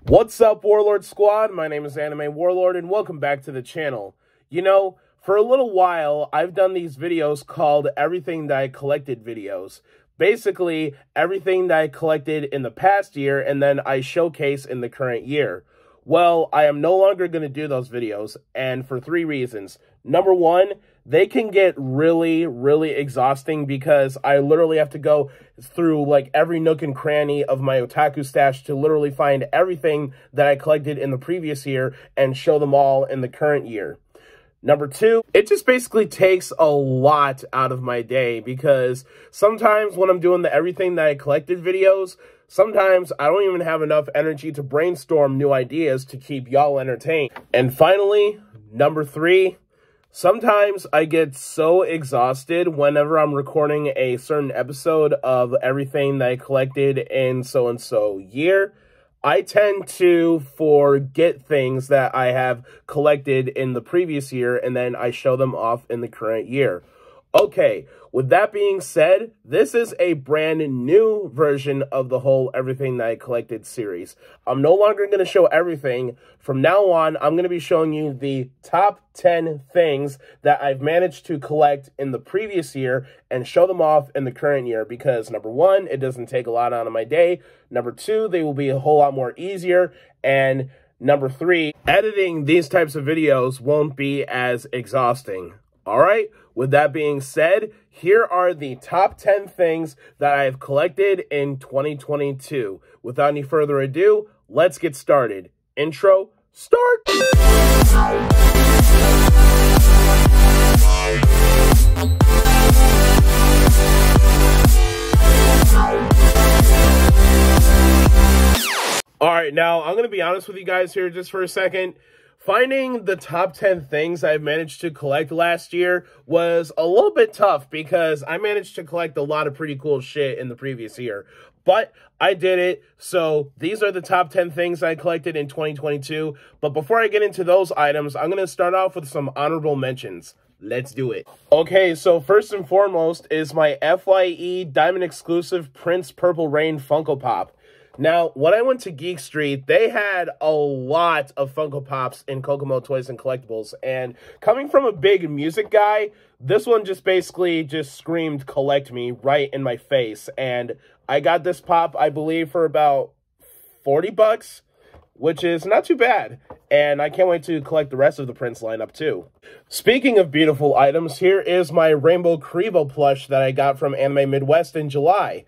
What's up, Warlord Squad? My name is Anime Warlord, and welcome back to the channel. You know, for a little while, I've done these videos called Everything That I Collected videos. Basically, everything that I collected in the past year, and then I showcase in the current year. Well, I am no longer going to do those videos, and for 3 reasons. Number 1, they can get really exhausting because I literally have to go through like every nook and cranny of my otaku stash to literally find everything that I collected in the previous year and show them all in the current year. Number 2, it just basically takes a lot out of my day because sometimes when I'm doing the Everything That I Collected videos, sometimes I don't even have enough energy to brainstorm new ideas to keep y'all entertained. And finally, number 3, sometimes I get so exhausted whenever I'm recording a certain episode of Everything That I Collected in so-and-so year. I tend to forget things that I have collected in the previous year, and then I show them off in the current year. Okay, with that being said, this is a brand new version of the whole Everything That I Collected series. I'm no longer going to show everything. From now on, I'm going to be showing you the top 10 things that I've managed to collect in the previous year and show them off in the current year because, number 1, it doesn't take a lot out of my day. Number 2, they will be a whole lot more easier. And number 3, editing these types of videos won't be as exhausting. All right, with that being said, here are the top 10 things that I have collected in 2022. Without any further ado, let's get started. Intro, start! All right, now I'm going to be honest with you guys here just for a second. Finding the top 10 things I've managed to collect last year was a little bit tough because I managed to collect a lot of pretty cool shit in the previous year. But I did it, so these are the top 10 things I collected in 2022. But before I get into those items, I'm going to start off with some honorable mentions. Let's do it. Okay, so first and foremost is my FYE Diamond Exclusive Prince Purple Rain Funko Pop. Now, when I went to Geek Street, they had a lot of Funko Pops in Kokomo Toys and Collectibles, and coming from a big music guy, this one just basically just screamed collect me right in my face, and I got this pop, I believe, for about 40 bucks, which is not too bad, and I can't wait to collect the rest of the Prince lineup too. Speaking of beautiful items, here is my Rainbow Karibo plush that I got from Anime Midwest in July.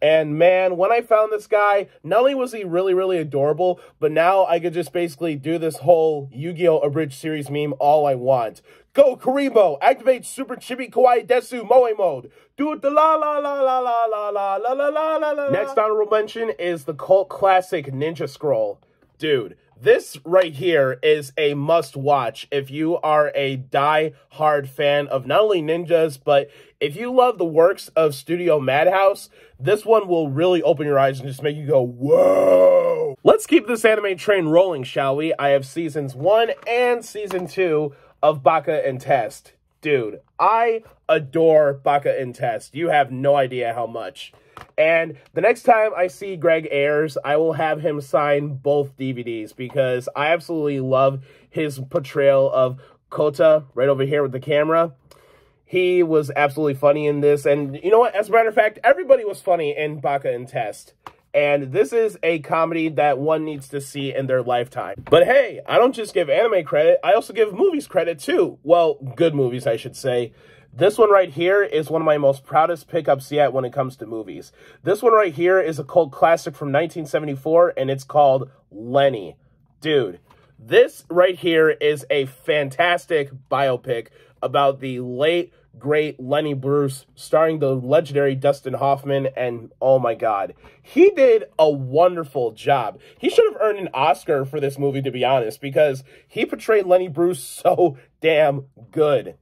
And man, when I found this guy, not only was he really adorable, but now I could just basically do this whole Yu-Gi-Oh! Abridged series meme all I want. Go Karibo! Activate Super Chibi Kawaii Desu Moe mode! Do it the la la la la la la la la la la la la. Next honorable mention is the cult classic Ninja Scroll. Dude, this right here is a must-watch if you are a die-hard fan of not only ninjas, but if you love the works of Studio Madhouse, this one will really open your eyes and just make you go, whoa! Let's keep this anime train rolling, shall we? I have Seasons 1 and Season 2 of Baka and Test. Dude, I adore Baka and Test. You have no idea how much. And the next time I see Greg Ayers, I will have him sign both DVDs because I absolutely love his portrayal of Kota right over here with the camera. He was absolutely funny in this. And you know what? As a matter of fact, everybody was funny in Baka and Test. And this is a comedy that one needs to see in their lifetime. But hey, I don't just give anime credit, I also give movies credit too. Well, good movies, I should say. This one right here is one of my most proudest pickups yet when it comes to movies. This one right here is a cult classic from 1974, and it's called Lenny. Dude, this right here is a fantastic biopic about the late, great Lenny Bruce, starring the legendary Dustin Hoffman, and oh my god, he did a wonderful job. He should have earned an Oscar for this movie, to be honest, because he portrayed Lenny Bruce so damn good.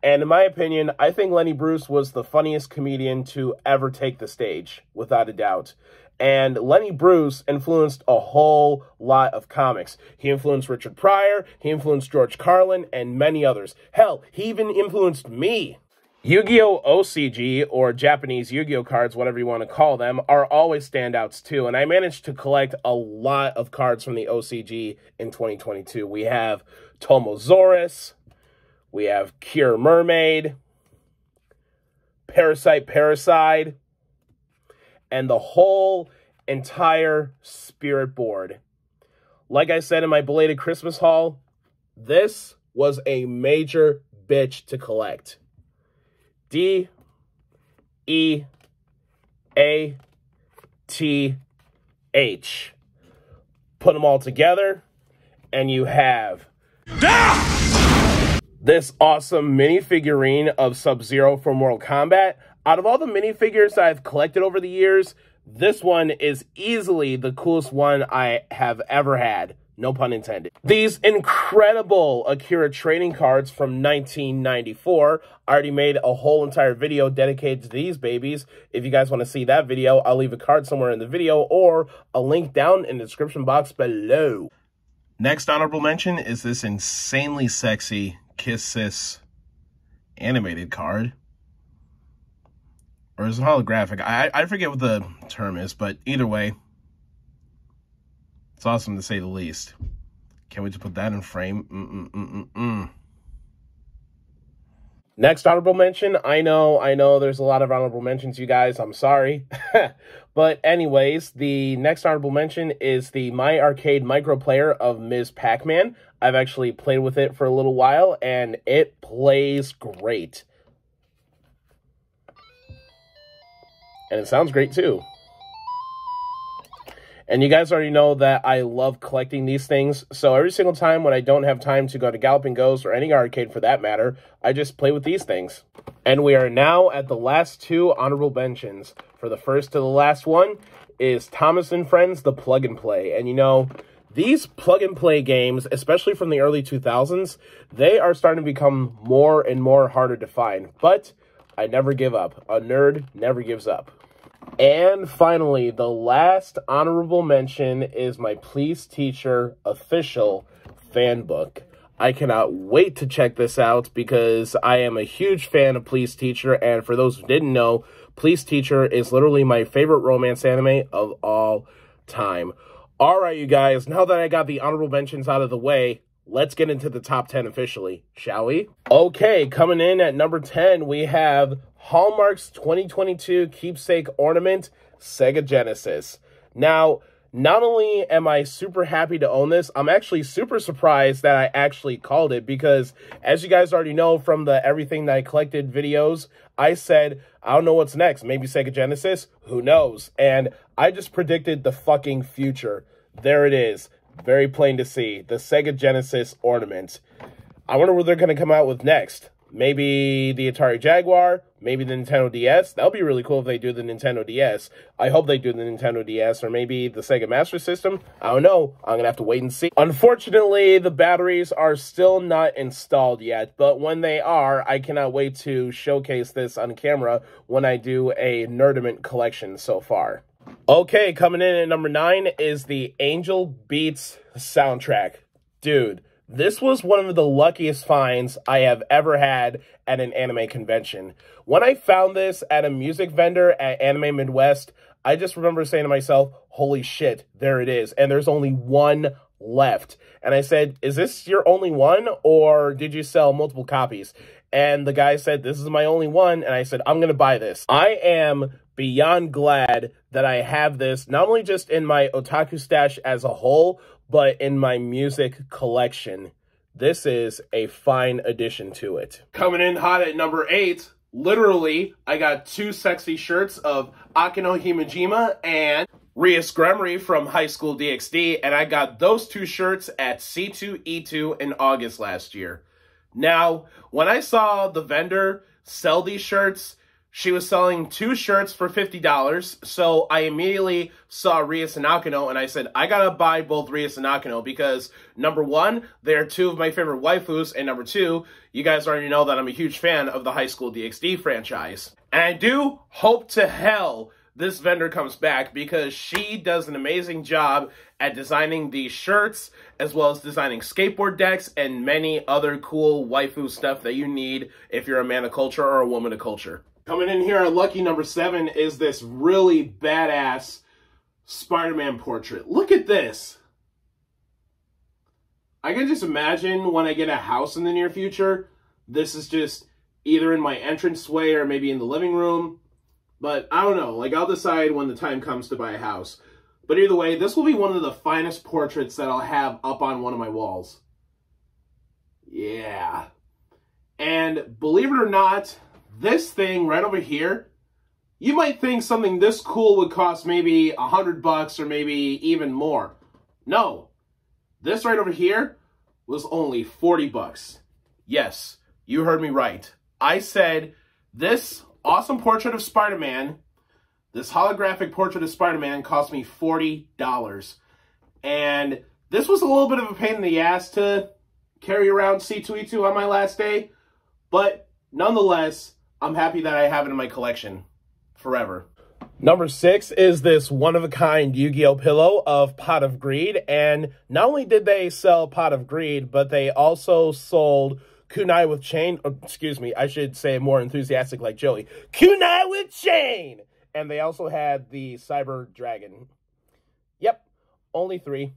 And in my opinion, I think Lenny Bruce was the funniest comedian to ever take the stage, without a doubt. And Lenny Bruce influenced a whole lot of comics. He influenced Richard Pryor, he influenced George Carlin, and many others. Hell, he even influenced me. Yu-Gi-Oh! OCG, or Japanese Yu-Gi-Oh! Cards, whatever you want to call them, are always standouts too, and I managed to collect a lot of cards from the OCG in 2022. We have Tomosaurus, we have Cure Mermaid, Parasite, and the whole entire Spirit board. Like I said in my belated Christmas haul, this was a major bitch to collect. D-E-A-T-H. Put them all together, and you have this awesome mini figurine of Sub-Zero from Mortal Kombat. Out of all the minifigures I've collected over the years, this one is easily the coolest one I have ever had. No pun intended. These incredible Akira trading cards from 1994. I already made a whole entire video dedicated to these babies. If you guys want to see that video, I'll leave a card somewhere in the video or a link down in the description box below. Next honorable mention is this insanely sexy Kiss Sis animated card. Or is it holographic? I forget what the term is, but either way, it's awesome to say the least. Can't wait to put that in frame. Next honorable mention. I know there's a lot of honorable mentions, you guys. I'm sorry. But anyways, the next honorable mention is the My Arcade Micro Player of Ms. Pac-Man. I've actually played with it for a little while, and it plays great. And it sounds great, too. And you guys already know that I love collecting these things, so every single time when I don't have time to go to Galloping Ghost or any arcade for that matter, I just play with these things. And we are now at the last two honorable mentions. For the first to the last one is Thomas & Friends, the Plug and Play. And you know, these plug and play games, especially from the early 2000s, they are starting to become more and more harder to find. But I never give up. A nerd never gives up. And finally, the last honorable mention is my Please Teacher official fan book. I cannot wait to check this out because I am a huge fan of Please Teacher, and for those who didn't know, Please Teacher is literally my favorite romance anime of all time. Alright, you guys, now that I got the honorable mentions out of the way, let's get into the top 10 officially, shall we? Okay, coming in at number 10, we have Hallmark's 2022 Keepsake Ornament, Sega Genesis. Now, not only am I super happy to own this, I'm actually super surprised that I actually called it because, as you guys already know from the Everything That I Collected videos, I said, I don't know what's next. Maybe Sega Genesis? Who knows? And I just predicted the fucking future. There it is. Very plain to see. The Sega Genesis Ornament. I wonder what they're going to come out with next. Maybe the Atari Jaguar, maybe the Nintendo DS. That would be really cool if they do the Nintendo DS. I hope they do the Nintendo DS, or maybe the Sega Master System. I don't know. I'm going to have to wait and see. Unfortunately, the batteries are still not installed yet, but when they are, I cannot wait to showcase this on camera when I do a Nerdament collection so far. Okay, coming in at number 9 is the Angel Beats soundtrack. Dude, this was one of the luckiest finds I have ever had at an anime convention. When I found this at a music vendor at Anime Midwest, I just remember saying to myself, holy shit, there it is. And there's only one left. And I said, is this your only one, or did you sell multiple copies? And the guy said, this is my only one. And I said, I'm going to buy this. I am beyond glad that I have this, not only just in my otaku stash as a whole, but in my music collection. This is a fine addition to it. Coming in hot at number 8, literally, I got 2 sexy shirts of Akeno Himejima and Rias Gremory from High School DxD, and I got those 2 shirts at C2E2 in August last year. Now, when I saw the vendor sell these shirts, she was selling 2 shirts for $50, so I immediately saw Rias and Akeno, and I said, I gotta buy both Rias and Akeno, because, number 1, they're 2 of my favorite waifus, and number 2, you guys already know that I'm a huge fan of the High School DxD franchise. And I do hope to hell this vendor comes back, because she does an amazing job at designing these shirts, as well as designing skateboard decks and many other cool waifu stuff that you need if you're a man of culture or a woman of culture. Coming in here at lucky number 7 is this really badass Spider-Man portrait. Look at this. I can just imagine when I get a house in the near future, this is just either in my entranceway or maybe in the living room. But I don't know, like I'll decide when the time comes to buy a house. But either way, this will be one of the finest portraits that I'll have up on one of my walls. Yeah. And believe it or not, this thing right over here, you might think something this cool would cost maybe $100 or maybe even more. No. This right over here was only $40. Yes, you heard me right. I said this awesome portrait of Spider-Man, this holographic portrait of Spider-Man, cost me $40. And this was a little bit of a pain in the ass to carry around C2E2 on my last day, but nonetheless, I'm happy that I have it in my collection forever. Number 6 is this one-of-a-kind Yu-Gi-Oh! Pillow of Pot of Greed, and not only did they sell Pot of Greed, but they also sold Kunai with Chain. Excuse me, I should say more enthusiastic like Joey. Kunai with Chain! And they also had the Cyber Dragon. Yep, only 3.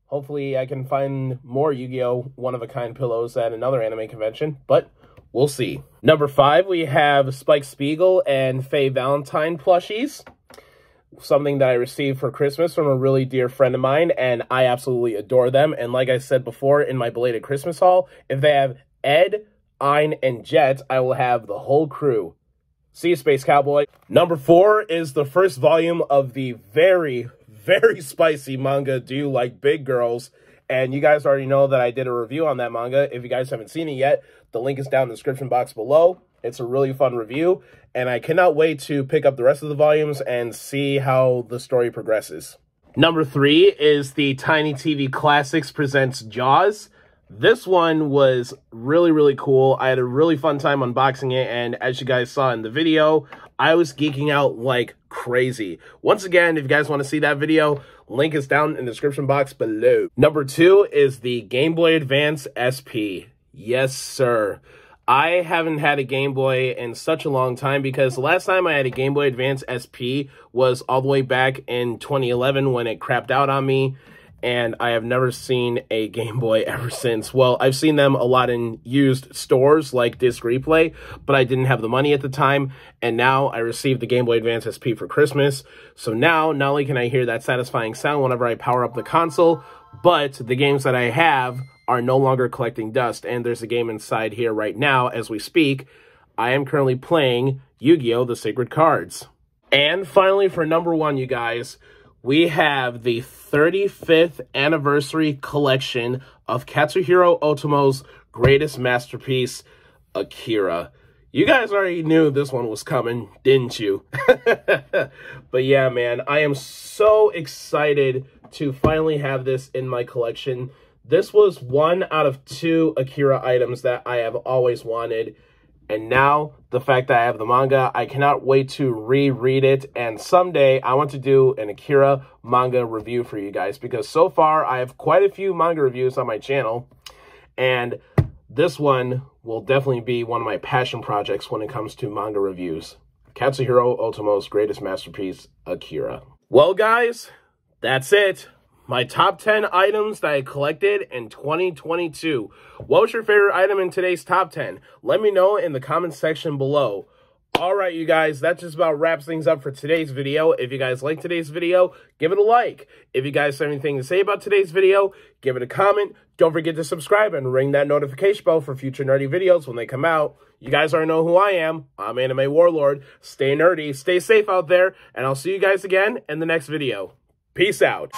Hopefully I can find more Yu-Gi-Oh! One-of-a-kind pillows at another anime convention, but we'll see. Number 5, we have Spike Spiegel and Faye Valentine plushies. Something that I received for Christmas from a really dear friend of mine, and I absolutely adore them. And like I said before in my belated Christmas haul, if they have Ed, Ein, and Jet, I will have the whole crew. See you, Space Cowboy. Number 4 is the first volume of the very, very spicy manga, Do You Like Big Girls? And you guys already know that I did a review on that manga. If you guys haven't seen it yet, the link is down in the description box below. It's a really fun review, and I cannot wait to pick up the rest of the volumes and see how the story progresses. Number 3 is the Tiny TV Classics presents Jaws. This one was really, really cool. I had a really fun time unboxing it, and as you guys saw in the video, I was geeking out like crazy. Once again, if you guys want to see that video, link is down in the description box below. Number 2 is the Game Boy Advance SP. Yes, sir. I haven't had a Game Boy in such a long time, because the last time I had a Game Boy Advance SP was all the way back in 2011 when it crapped out on me, and I have never seen a Game Boy ever since. Well, I've seen them a lot in used stores like Disc Replay, but I didn't have the money at the time, and now I received the Game Boy Advance SP for Christmas. So now, not only can I hear that satisfying sound whenever I power up the console, but the games that I have are no longer collecting dust, and there's a game inside here right now as we speak. I am currently playing Yu-Gi-Oh! The Sacred Cards. And finally, for number 1, you guys, we have the 35th anniversary collection of Katsuhiro Otomo's greatest masterpiece, Akira. You guys already knew this one was coming, didn't you? But yeah, man, I am so excited to finally have this in my collection. This was 1 out of 2 Akira items that I have always wanted. And now, the fact that I have the manga, I cannot wait to reread it. And someday, I want to do an Akira manga review for you guys, because so far, I have quite a few manga reviews on my channel. And this one will definitely be one of my passion projects when it comes to manga reviews. Katsuhiro Otomo's greatest masterpiece, Akira. Well, guys, that's it. My top 10 items that I collected in 2022. What was your favorite item in today's top 10? Let me know in the comments section below. Alright, you guys, that just about wraps things up for today's video. If you guys like today's video, give it a like. If you guys have anything to say about today's video, give it a comment. Don't forget to subscribe and ring that notification bell for future nerdy videos when they come out. You guys already know who I am. I'm Anime Warlord. Stay nerdy, stay safe out there, and I'll see you guys again in the next video. Peace out.